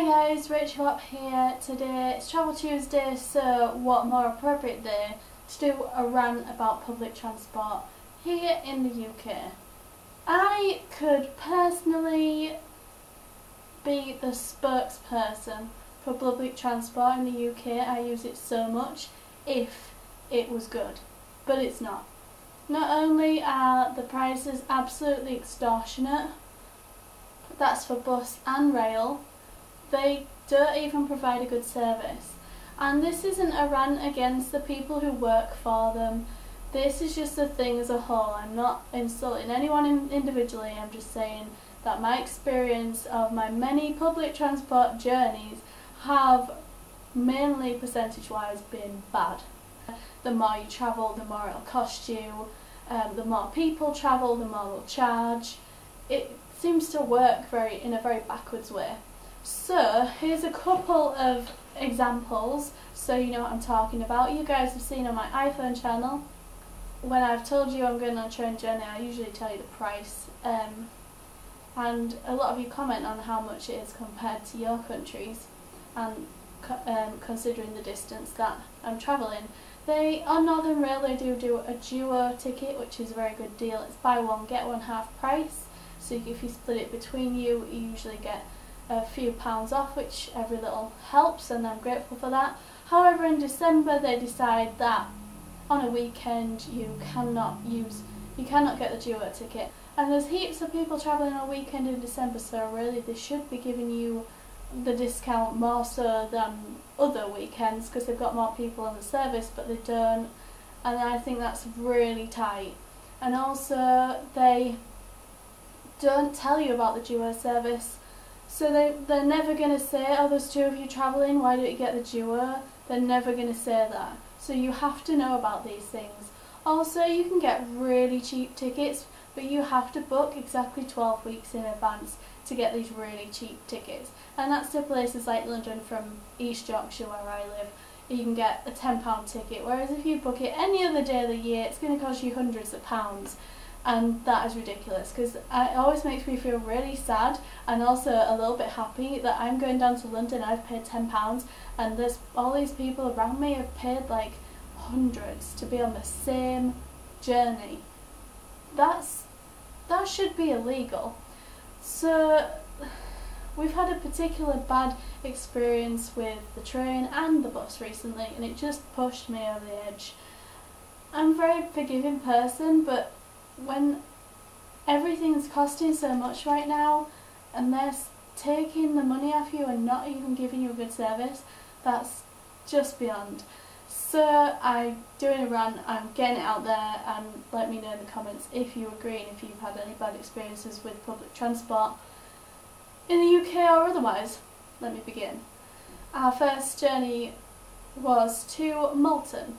guys, Rachybop here. Today it's Travel Tuesday, so what more appropriate day to do a rant about public transport here in the UK. I could personally be the spokesperson for public transport in the UK. I use it so much if it was good, but it's not. Not only are the prices absolutely extortionate, that's for bus and rail, they don't even provide a good service. And this isn't a rant against the people who work for them. This is just a thing as a whole. I'm not insulting anyone individually, I'm just saying that my experience of my many public transport journeys have mainly percentage-wise been bad. The more you travel, the more it'll cost you. The more people travel, the more they'll charge. It seems to work in a very backwards way. So here's a couple of examples so you know what I'm talking about. You guys have seen on my iPhone channel, when I've told you I'm going on a train journey, I usually tell you the price, and a lot of you comment on how much it is compared to your countries, and considering the distance that I'm travelling. On Northern Rail they do a duo ticket, which is a very good deal. It's buy one get one half price, so if you split it between you usually get a few pounds off, which every little helps, and I'm grateful for that. However, in December they decide that on a weekend you cannot get the duo ticket, and there's heaps of people travelling on a weekend in December, so really they should be giving you the discount more so than other weekends because they've got more people on the service, but they don't, and I think that's really tight. And also they don't tell you about the duo service, so they're never going to say, oh, there's two of you travelling, why don't you get the duo? They're never going to say that, so you have to know about these things. Also, you can get really cheap tickets, but you have to book exactly 12 weeks in advance to get these really cheap tickets, and that's to places like London. From East Yorkshire where I live, you can get a £10 ticket, whereas if you book it any other day of the year it's going to cost you hundreds of pounds. And that is ridiculous, because it always makes me feel really sad and also a little bit happy that I'm going down to London. I've paid £10 and there's all these people around me have paid like hundreds to be on the same journey. That should be illegal. So we've had a particular bad experience with the train and the bus recently, and it just pushed me over the edge. I'm a very forgiving person, but when everything's costing so much right now and they're taking the money off you and not even giving you a good service, that's just beyond. So I'm doing a rant, I'm getting it out there, and let me know in the comments if you agree and if you've had any bad experiences with public transport in the UK or otherwise. Let me begin. Our first journey was to Malton.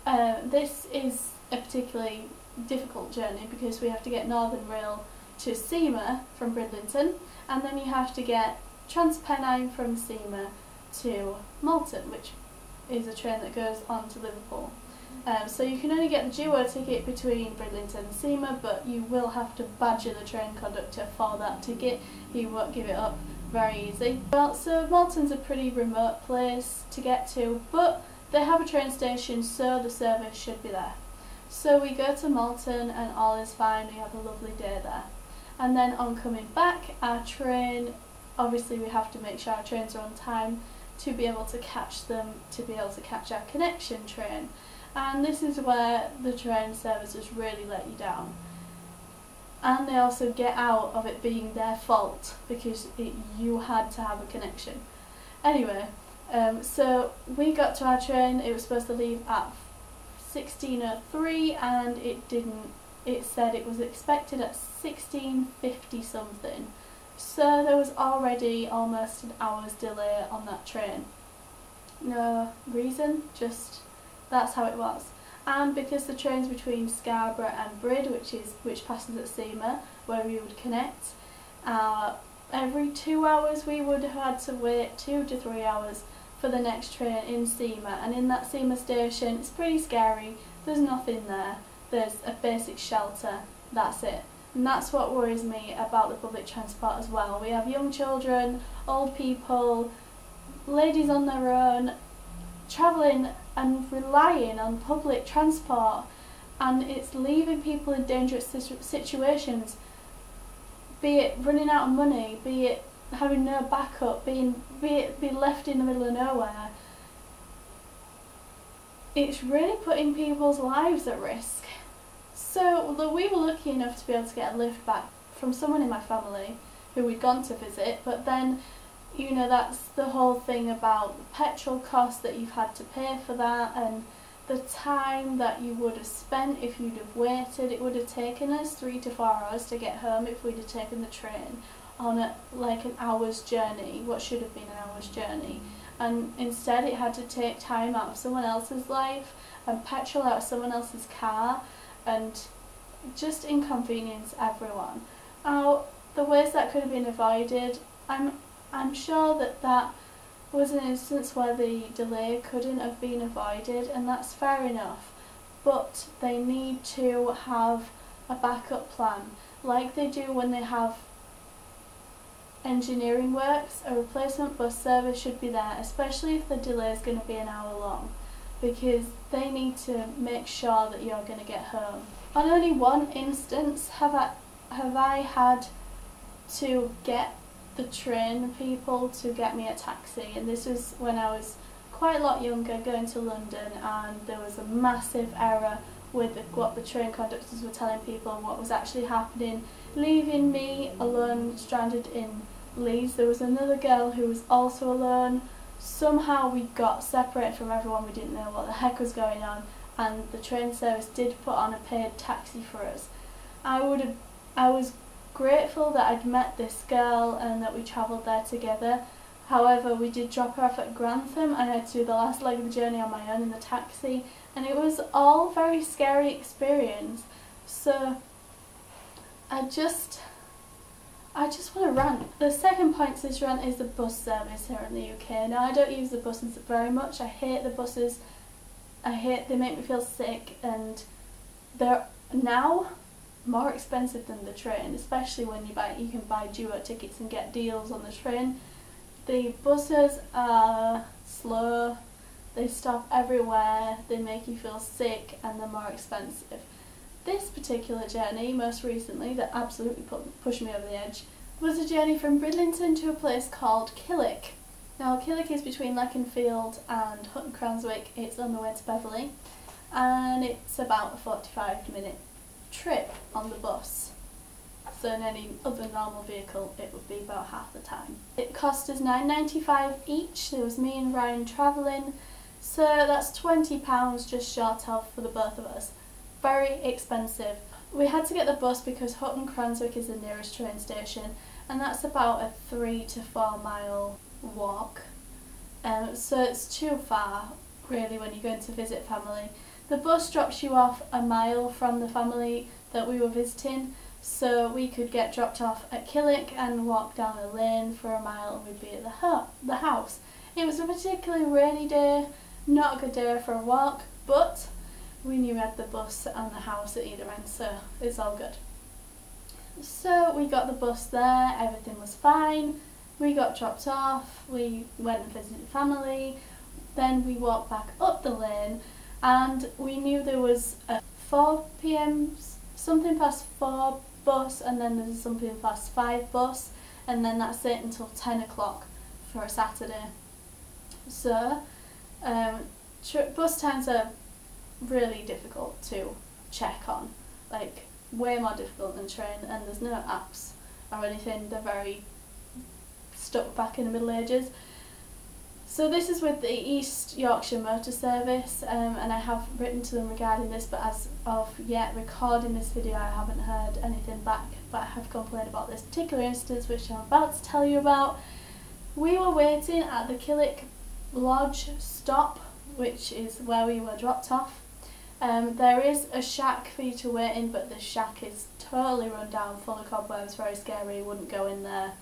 This is a particularly difficult journey because we have to get Northern Rail to Seamer from Bridlington, and then you have to get Transpennine from Seamer to Malton, which is a train that goes on to Liverpool. So you can only get the duo ticket between Bridlington and Seamer, but you will have to badger the train conductor for that ticket. He won't give it up very easy. Well, so Malton's a pretty remote place to get to, but they have a train station, so the service should be there. So we go to Malton and all is fine, we have a lovely day there. And then on coming back, our train, obviously we have to make sure our trains are on time to be able to catch them, to be able to catch our connection train. And this is where the train services really let you down. And they also get out of it being their fault because you had to have a connection. Anyway, so we got to our train, it was supposed to leave at 16:03 and it didn't. It said it was expected at 16:50 something. So there was already almost an hour's delay on that train. No reason, just that's how it was. And because the train's between Scarborough and Brid, which passes at Seamer, where we would connect, every 2 hours we would have had to wait 2 to 3 hours for the next train in Seamer, and in that Seamer station it's pretty scary. There's nothing there. There's a basic shelter, that's it. And that's what worries me about the public transport as well. We have young children, old people, ladies on their own, travelling and relying on public transport, and it's leaving people in dangerous situations, be it running out of money, be it having no backup, be left in the middle of nowhere. It's really putting people's lives at risk. So we were lucky enough to be able to get a lift back from someone in my family who we'd gone to visit, but then, you know, that's the whole thing about the petrol cost that you've had to pay for that, and the time that you would have spent if you'd have waited. It would have taken us 3 to 4 hours to get home if we'd have taken the train on like an hour's journey, what should have been an hour's journey. And instead it had to take time out of someone else's life and petrol out of someone else's car and just inconvenience everyone. Now, the ways that could have been avoided, I'm sure that was an instance where the delay couldn't have been avoided, and that's fair enough, but they need to have a backup plan like they do when they have engineering works. A replacement bus service should be there, especially if the delay is going to be an hour long, because they need to make sure that you're going to get home. On only one instance have I had to get the train people to get me a taxi, and this was when I was quite a lot younger, going to London, and there was a massive error with what the train conductors were telling people and what was actually happening, leaving me alone, stranded in Leeds. There was another girl who was also alone. Somehow we got separated from everyone. We didn't know what the heck was going on, and the train service did put on a paid taxi for us. I was grateful that I'd met this girl and that we travelled there together. However, we did drop her off at Grantham, and I had to do the last leg of the journey on my own in the taxi, and it was all very scary experience. So I just want to rant. The second point to this rant is the bus service here in the UK. Now, I don't use the buses very much. I hate the buses. They make me feel sick, and they're now more expensive than the train, especially when you can buy duo tickets and get deals on the train. The buses are slow, they stop everywhere, they make you feel sick, and they're more expensive. This particular journey, most recently, that absolutely pushed me over the edge, was a journey from Bridlington to a place called Kilwick. Now, Kilwick is between Leconfield and Hutton Cranswick. It's on the way to Beverley, and it's about a 45-minute trip on the bus. So in any other normal vehicle it would be about half the time. It cost us £9.95 each. There was me and Ryan travelling, so that's £20 just short of for the both of us. Very expensive. We had to get the bus because Hutton Cranswick is the nearest train station, and that's about a 3 to 4 mile walk. So it's too far really when you're going to visit family. The bus drops you off a mile from the family that we were visiting, so we could get dropped off at Kilwick and walk down a lane for a mile, and we'd be at the house. It was a particularly rainy day, not a good day for a walk, but we knew we had the bus and the house at either end, so it's all good. So we got the bus there, everything was fine, we got dropped off, we went and visited family, then we walked back up the lane, and we knew there was a 4 p.m, something past 4 bus, and then there's something past 5 bus, and then that's it until 10 o'clock for a Saturday. So bus times are really difficult to check on, like way more difficult than train, and there's no apps or anything. They're very stuck back in the Middle Ages. So this is with the East Yorkshire Motor Service, and I have written to them regarding this, but as of yet recording this video I haven't heard anything back, but I have complained about this particular instance which I'm about to tell you about. We were waiting at the Kilwick Lodge stop, which is where we were dropped off. There is a shack for you to wait in, but the shack is totally run down, full of cobwebs, very scary, wouldn't go in there,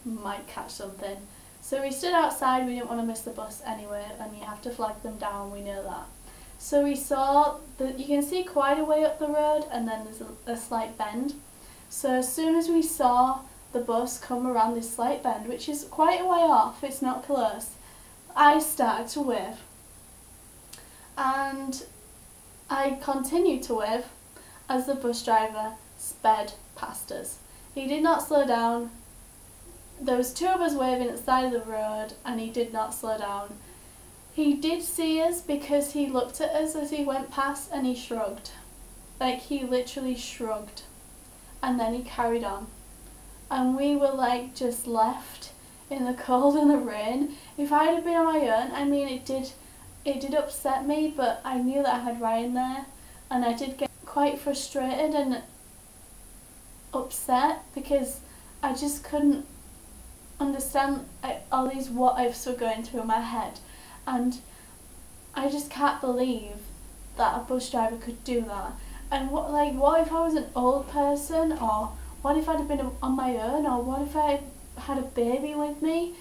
might catch something. So we stood outside, we didn't want to miss the bus anyway, and you have to flag them down, we know that. So we saw that you can see quite a way up the road, and then there's a slight bend. So as soon as we saw the bus come around this slight bend, which is quite a way off, it's not close, I started to wave. And I continued to wave as the bus driver sped past us. He did not slow down. There was two of us waving at the side of the road and he did not slow down. He did see us because he looked at us as he went past and he shrugged. Like, he literally shrugged. And then he carried on. And we were like just left in the cold and the rain. If I had been on my own, I mean, it did upset me, but I knew that I had Ryan there, and I did get quite frustrated and upset because I just couldn't understand all these what ifs were going through my head, and I just can't believe that a bus driver could do that. And what if I was an old person, or what if I'd have been on my own, or what if I had a baby with me?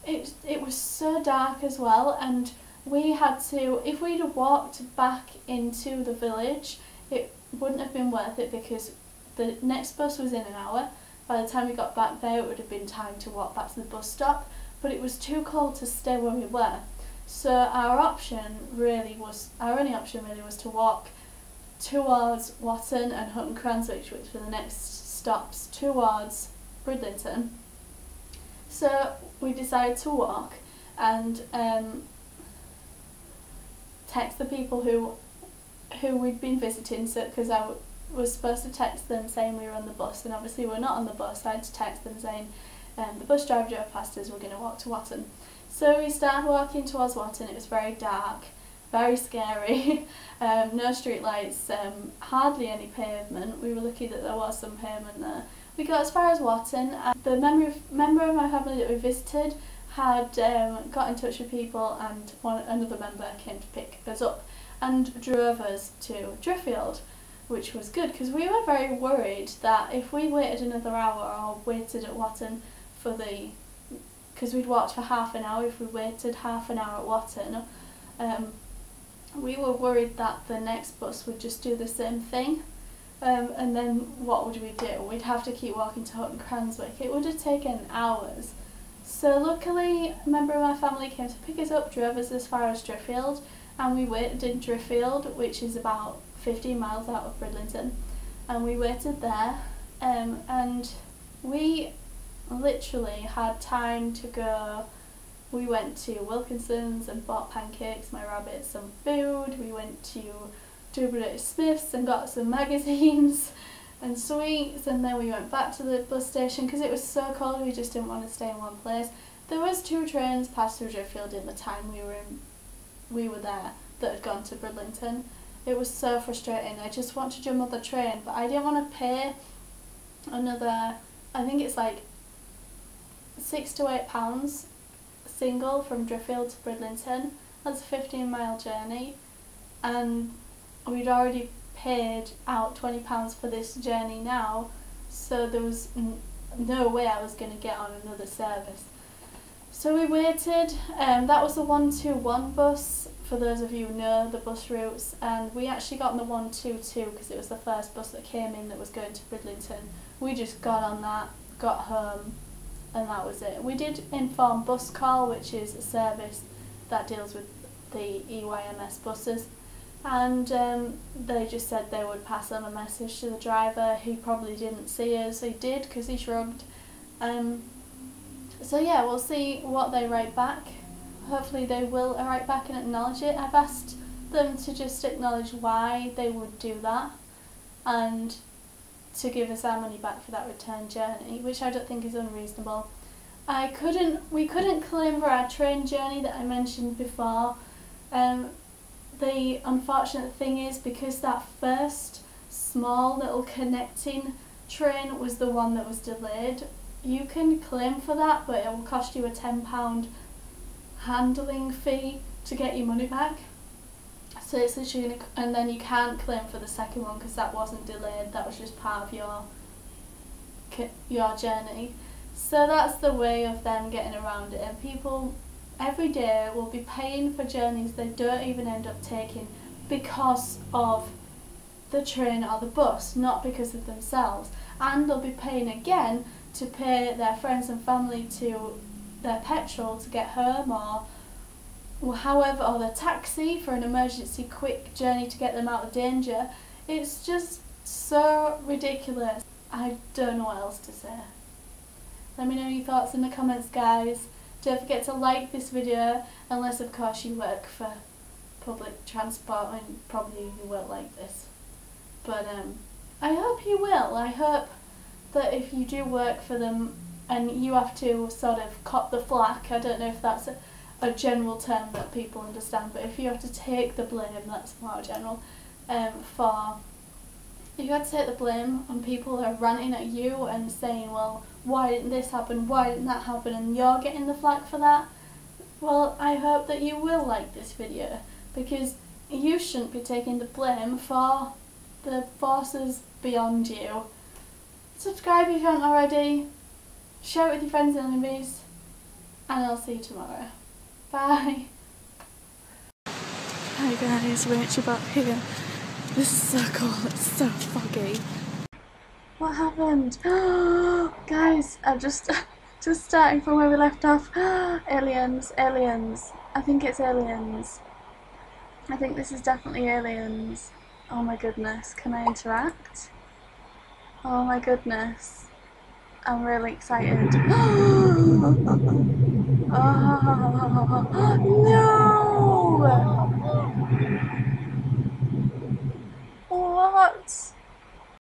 It was so dark as well, and we had to, if we'd have walked back into the village, it wouldn't have been worth it because the next bus was in an hour. By the time we got back there, it would have been time to walk back to the bus stop, but it was too cold to stay where we were. So our only option really was to walk towards Watton and Hutton Cranswick, which were the next stops, towards Bridlington. So we decided to walk and text the people who we'd been visiting, so because I was supposed to text them saying we were on the bus, and obviously we're not on the bus. I had to text them saying the bus driver drove past us, we're going to walk to Watton. So we started walking towards Watton. It was very dark, very scary, no street lights, hardly any pavement. We were lucky that there was some pavement there. We got as far as Watton, and the member of my family that we visited had got in touch with people, and another member came to pick us up and drove us to Driffield, which was good because we were very worried that if we waited another hour or waited at Watton because we'd walked for half an hour, if we waited half an hour at Watton, we were worried that the next bus would just do the same thing, and then what would we do? We'd have to keep walking to Hutton Cranswick. It would have taken hours. So luckily a member of my family came to pick us up, drove us as far as Driffield, and we waited in Driffield, which is about 15 miles out of Bridlington, and we waited there, and we literally had time to go. We went to Wilkinson's and bought pancakes, my rabbit some food. We went to Auborough Smith's and got some magazines and sweets, and then we went back to the bus station because it was so cold we just didn't want to stay in one place. There was 2 trains passed through Driffield in the time we were there that had gone to Bridlington. It was so frustrating. I just wanted to jump on the train, but I didn't want to pay another, I think it's like £6 to £8 single from Driffield to Bridlington. That's a 15-mile journey, and we'd already paid out £20 for this journey now, so there was no way I was going to get on another service. So we waited. That was the 121 bus, for those of you who know the bus routes, and we actually got on the 122 because it was the first bus that came in that was going to Bridlington. We just got on that, got home, and that was it. We did inform Bus Call, which is a service that deals with the EYMS buses, and they just said they would pass on a message to the driver. He probably didn't see us. He did because he shrugged. So yeah, we'll see what they write back. Hopefully they will write back and acknowledge it. I've asked them to just acknowledge why they would do that and to give us our money back for that return journey, which I don't think is unreasonable. We couldn't claim for our train journey that I mentioned before. The unfortunate thing is, because that first small little connecting train was the one that was delayed, you can claim for that, but it will cost you a £10 handling fee to get your money back. So it's literally and then you can't claim for the second one because that wasn't delayed, that was just part of your journey. So that's the way of them getting around it, and people every day will be paying for journeys they don't even end up taking because of the train or the bus, not because of themselves. And they'll be paying again to pay their friends and family to their petrol to get home, or however, or their taxi for an emergency quick journey to get them out of danger. It's just so ridiculous. I don't know what else to say. Let me know your thoughts in the comments, guys. Don't forget to like this video, unless of course you work for public transport, and probably you won't like this. But I hope you will. I hope that if you do work for them and you have to sort of cop the flak, I don't know if that's a general term that people understand, but if you have to take the blame, that's more general, if you had to take the blame on people who are ranting at you and saying, well, why didn't this happen, why didn't that happen, and you're getting the flak for that, well, I hope that you will like this video, because you shouldn't be taking the blame for the forces beyond you. Subscribe if you haven't already, share it with your friends and enemies, and I'll see you tomorrow. Bye! Hi guys, Rachybop here. This is so cool, it's so foggy. What happened? Guys, I've just starting from where we left off. Aliens, aliens. I think it's aliens. I think this is definitely aliens. Oh my goodness, can I interact? Oh my goodness. I'm really excited. Oh, no!